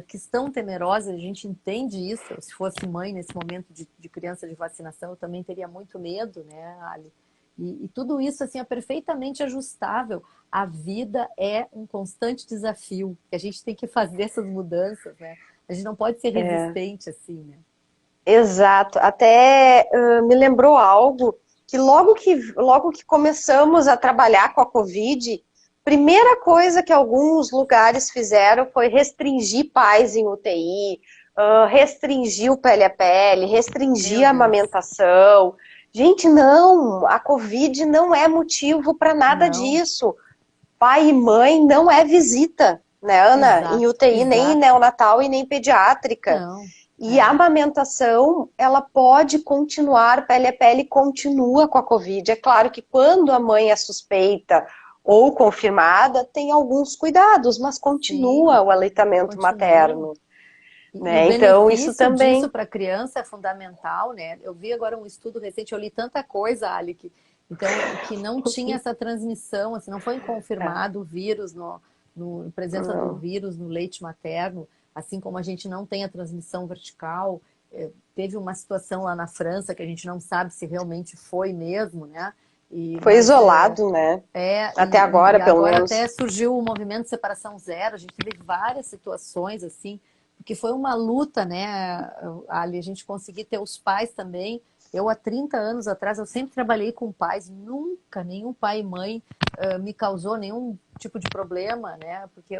Que estão temerosas, a gente entende isso. Se fosse mãe nesse momento de criança de vacinação, eu também teria muito medo, né, Ali? E tudo isso assim é perfeitamente ajustável. A vida é um constante desafio, que a gente tem que fazer essas mudanças, né? A gente não pode ser É, resistente assim, né? exato. Até me lembrou algo que logo que começamos a trabalhar com a Covid, primeira coisa que alguns lugares fizeram foi restringir pais em UTI, restringir o pele a pele, Meu restringir a Deus. amamentação. Gente, não, a Covid não é motivo para nada Não, disso. Pai e mãe não é visita, né, Ana? Em exato, UTI, nem exato. neonatal e nem pediátrica. Não, E a é, amamentação, ela pode continuar, pele a pele continua com a Covid. É claro que quando a mãe é suspeita ou confirmada, tem alguns cuidados, mas continua sim, o aleitamento continua. materno, E o né? Então, isso benefício disso também. para a criança é fundamental, né? Eu vi agora um estudo recente, eu li tanta coisa, Ali, então, que não tinha essa transmissão, assim, não foi É, confirmado o vírus, presença do não. vírus no leite materno, assim como a gente não tem a transmissão vertical. Teve uma situação lá na França que a gente não sabe se realmente foi mesmo, né? E, Foi mas isolado, né? Até e agora, pelo agora até menos. surgiu o movimento de separação zero, a gente teve várias situações assim, porque foi uma luta, né, Ali, a gente conseguir ter os pais também. Eu, há 30 anos atrás, eu sempre trabalhei com pais, nunca nenhum pai e mãe me causou nenhum tipo de problema, né, porque,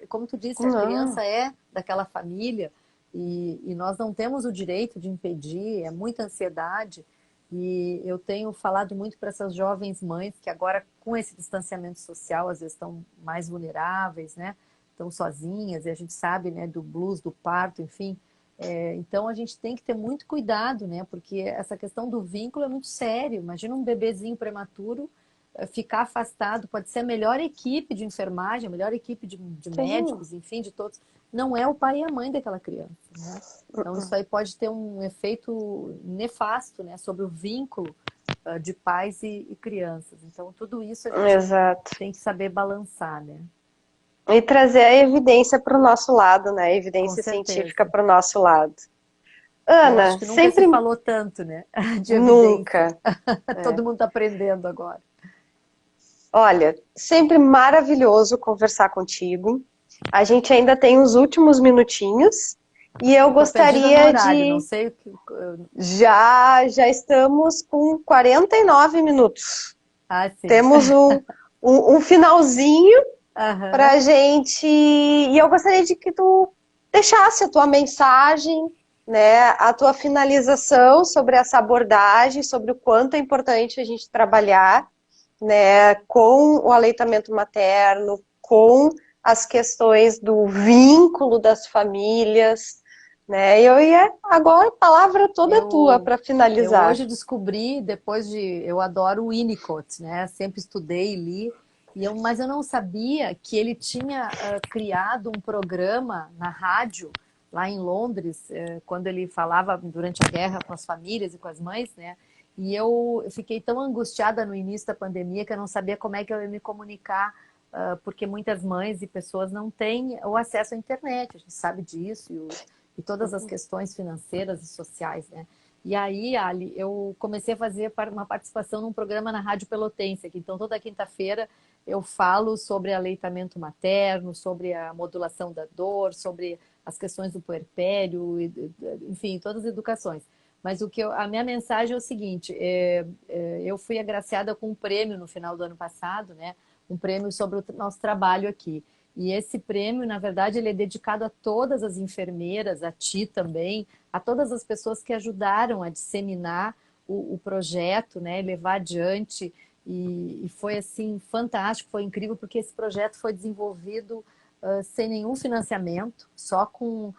como tu disse, a Não. criança é daquela família e nós não temos o direito de impedir, é muita ansiedade. E eu tenho falado muito para essas jovens mães que agora, com esse distanciamento social, às vezes estão mais vulneráveis, né? Estão sozinhas, e a gente sabe, né, do blues, do parto, enfim. Então a gente tem que ter muito cuidado, né? Porque essa questão do vínculo é muito sério. Imagina um bebezinho prematuro ficar afastado, pode ser a melhor equipe de enfermagem, a melhor equipe de Sim. médicos, enfim, de todos. Não é o pai e a mãe daquela criança, né? Então isso aí pode ter um efeito nefasto, né, sobre o vínculo de pais e crianças. Então tudo isso a gente Exato. tem que saber balançar, né? E trazer a evidência para o nosso lado, né? A Com evidência científica certeza. para o nosso lado. Eu acho Ana, que nunca se sempre, falou tanto, né, de evidência. nunca. Todo É. mundo está aprendendo agora. Olha, sempre maravilhoso conversar contigo. A gente ainda tem os últimos minutinhos e eu Eu estou perdida no gostaria horário, não de. sei o que. Já estamos com 49 minutos. Ah, sim. Temos um finalzinho para Aham. a gente. E eu gostaria de que tu deixasse a tua mensagem, né, a tua finalização sobre essa abordagem, sobre o quanto é importante a gente trabalhar, né, com o aleitamento materno, com as questões do vínculo das famílias, né? Eu ia agora a palavra toda tua Eu, para eu finalizar. hoje descobri, depois de. Eu adoro o Winnicott, né? Sempre estudei e li. Mas eu não sabia que ele tinha criado um programa na rádio, lá em Londres, quando ele falava durante a guerra com as famílias e com as mães, né? E eu fiquei tão angustiada no início da pandemia que eu não sabia como é que eu ia me comunicar, porque muitas mães e pessoas não têm o acesso à internet, a gente sabe disso, e todas as questões financeiras e sociais, né? E aí, Ali, eu comecei a fazer uma participação num programa na Rádio Pelotense, aqui. Então, toda quinta-feira eu falo sobre aleitamento materno, sobre a modulação da dor, sobre as questões do puerpério, enfim, todas as educações. Mas a minha mensagem é o seguinte: eu fui agraciada com um prêmio no final do ano passado, né? Um prêmio sobre o nosso trabalho aqui. E esse prêmio, na verdade, ele é dedicado a todas as enfermeiras, a ti também, a todas as pessoas que ajudaram a disseminar o projeto, né, levar adiante. E foi assim fantástico, foi incrível, porque esse projeto foi desenvolvido sem nenhum financiamento, só com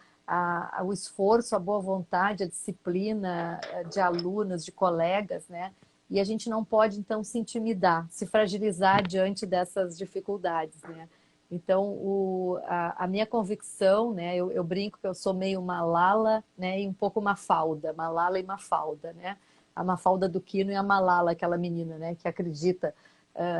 o esforço, a boa vontade, a disciplina de alunos, de colegas, né? E a gente não pode, então, se intimidar, se fragilizar diante dessas dificuldades, né? Então, a minha convicção, né? Eu brinco que eu sou meio Malala, né? E um pouco Mafalda, Malala e Mafalda, né? A Mafalda do Quino e a Malala, aquela menina, né? Que acredita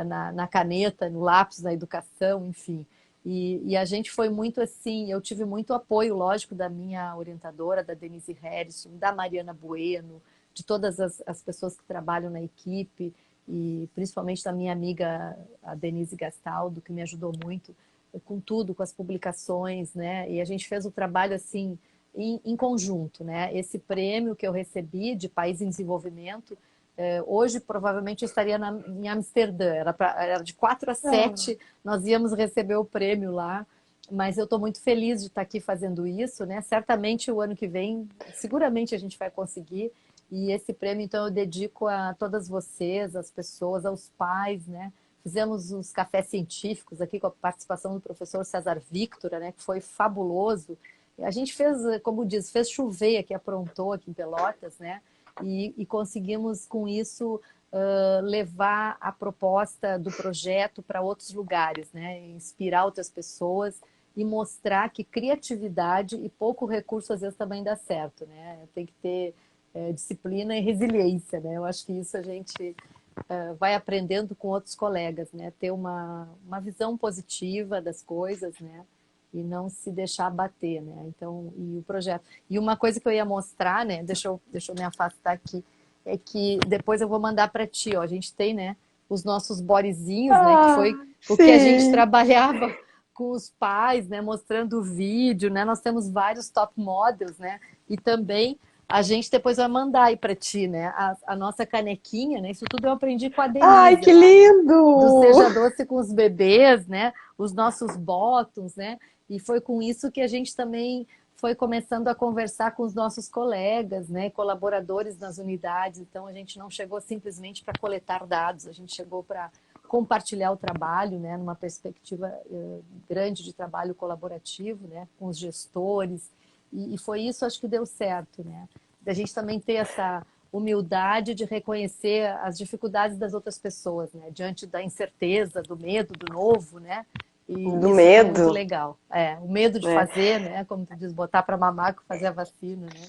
na caneta, no lápis, na educação, enfim. E a gente foi muito assim, eu tive muito apoio, lógico, da minha orientadora, da Denise Harrison, da Mariana Bueno, de todas as pessoas que trabalham na equipe, e principalmente da minha amiga, a Denise Gastaldo, que me ajudou muito com tudo, com as publicações, né? E a gente fez o trabalho assim, em conjunto, né? Esse prêmio que eu recebi de País em Desenvolvimento, hoje provavelmente eu estaria em Amsterdã, era de 4 a 7, nós íamos receber o prêmio lá, mas eu estou muito feliz de estar aqui fazendo isso, né? Certamente o ano que vem, seguramente a gente vai conseguir, e esse prêmio então eu dedico a todas vocês, as pessoas, aos pais, né? Fizemos os cafés científicos aqui com a participação do professor César Victor, né? Que foi fabuloso. A gente fez, como diz, fez chover aqui, aprontou aqui em Pelotas, né? E conseguimos, com isso, levar a proposta do projeto para outros lugares, né? Inspirar outras pessoas e mostrar que criatividade e pouco recurso, às vezes, também dá certo, né? Tem que ter disciplina e resiliência, né? Eu acho que isso a gente vai aprendendo com outros colegas, né? Ter uma visão positiva das coisas, né? E não se deixar abater, né? Então, e o projeto. E uma coisa que eu ia mostrar, né? Deixa eu me afastar aqui, é que depois eu vou mandar para ti, ó. A gente tem, né? Os nossos bodyzinhos, né? Que foi o que a gente sim. trabalhava com os pais, né? Mostrando o vídeo, né? Nós temos vários top models, né? E também a gente depois vai mandar aí para ti, né? A nossa canequinha, né? Isso tudo eu aprendi com a Ai, Denise que lá, né? Do lindo! Seja Doce com os bebês, né? Os nossos bottoms, né? E foi com isso que a gente também foi começando a conversar com os nossos colegas, né? Colaboradores nas unidades. Então a gente não chegou simplesmente para coletar dados, a gente chegou para compartilhar o trabalho, né? Numa perspectiva grande de trabalho colaborativo, né? Com os gestores. E foi isso, acho que deu certo, né? Da gente também ter essa humildade de reconhecer as dificuldades das outras pessoas, né? Diante da incerteza, do medo, do novo, né? Do E isso foi muito medo. legal. O medo de Né? fazer, né? Como tu diz, botar para mamar, fazer a vacina, né?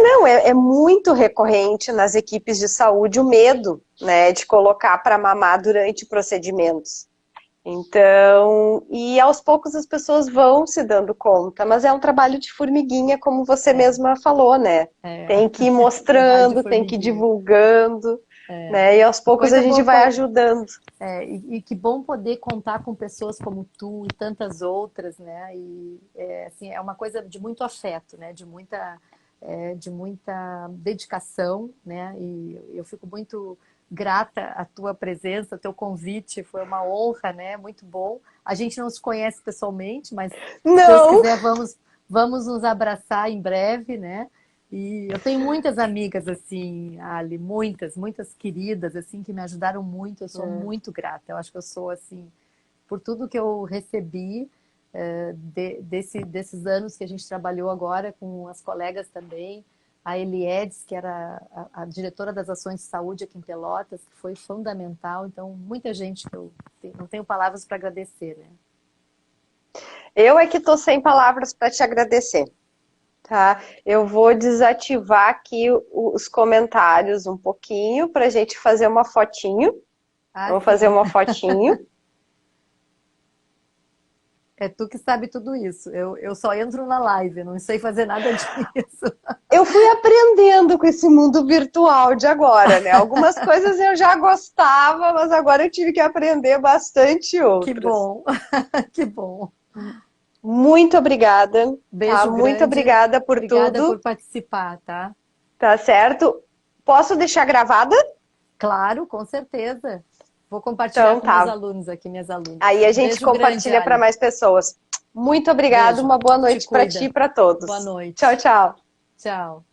Não, é muito recorrente nas equipes de saúde o medo, né, de colocar para mamar durante procedimentos. Então, e aos poucos as pessoas vão se dando conta, mas é um trabalho de formiguinha, como você mesma falou, né? Tem que ir Trabalho de mostrando, tem que ir formiguinha. divulgando, né? E aos E poucos a coisa gente boa vai ajudando. e que bom poder contar com pessoas como tu e tantas outras, né? E assim, é uma coisa de muito afeto, né? De muita dedicação, né? E eu fico muito grata à tua presença, teu convite, foi uma honra, né? Muito bom. A gente não se conhece pessoalmente, mas se Deus Não! quiser, vamos nos abraçar em breve, né? E eu tenho muitas amigas assim, Ali, muitas queridas assim que me ajudaram muito. Eu sou muito grata. Eu acho que eu sou assim por tudo que eu recebi desses anos que a gente trabalhou agora com as colegas também. A Eliedes, que era a diretora das ações de saúde aqui em Pelotas, que foi fundamental. Então, muita gente que eu não tenho palavras para agradecer, né? Eu é que tô sem palavras para te agradecer. Tá, eu vou desativar aqui os comentários um pouquinho para a gente fazer uma fotinho. Vou fazer Sim. uma fotinho. É tu que sabe tudo isso. Eu só entro na live, eu não sei fazer nada disso. Eu fui aprendendo com esse mundo virtual de agora, né? Algumas coisas eu já gostava, mas agora eu tive que aprender bastante Que outras. bom, que bom. Muito obrigada, tá? Beijo Muito grande. obrigada por Obrigada por tudo, participar, tá? tá certo? Posso deixar gravada? Claro, com certeza. Vou compartilhar Então com meus tá. alunos aqui, minhas alunas. Aí a gente Beijo grande, compartilha para Ali. mais pessoas. Muito obrigada, Beijo. uma boa Te noite para ti e cuida. para Boa todos. Tchau, noite. tchau. Tchau.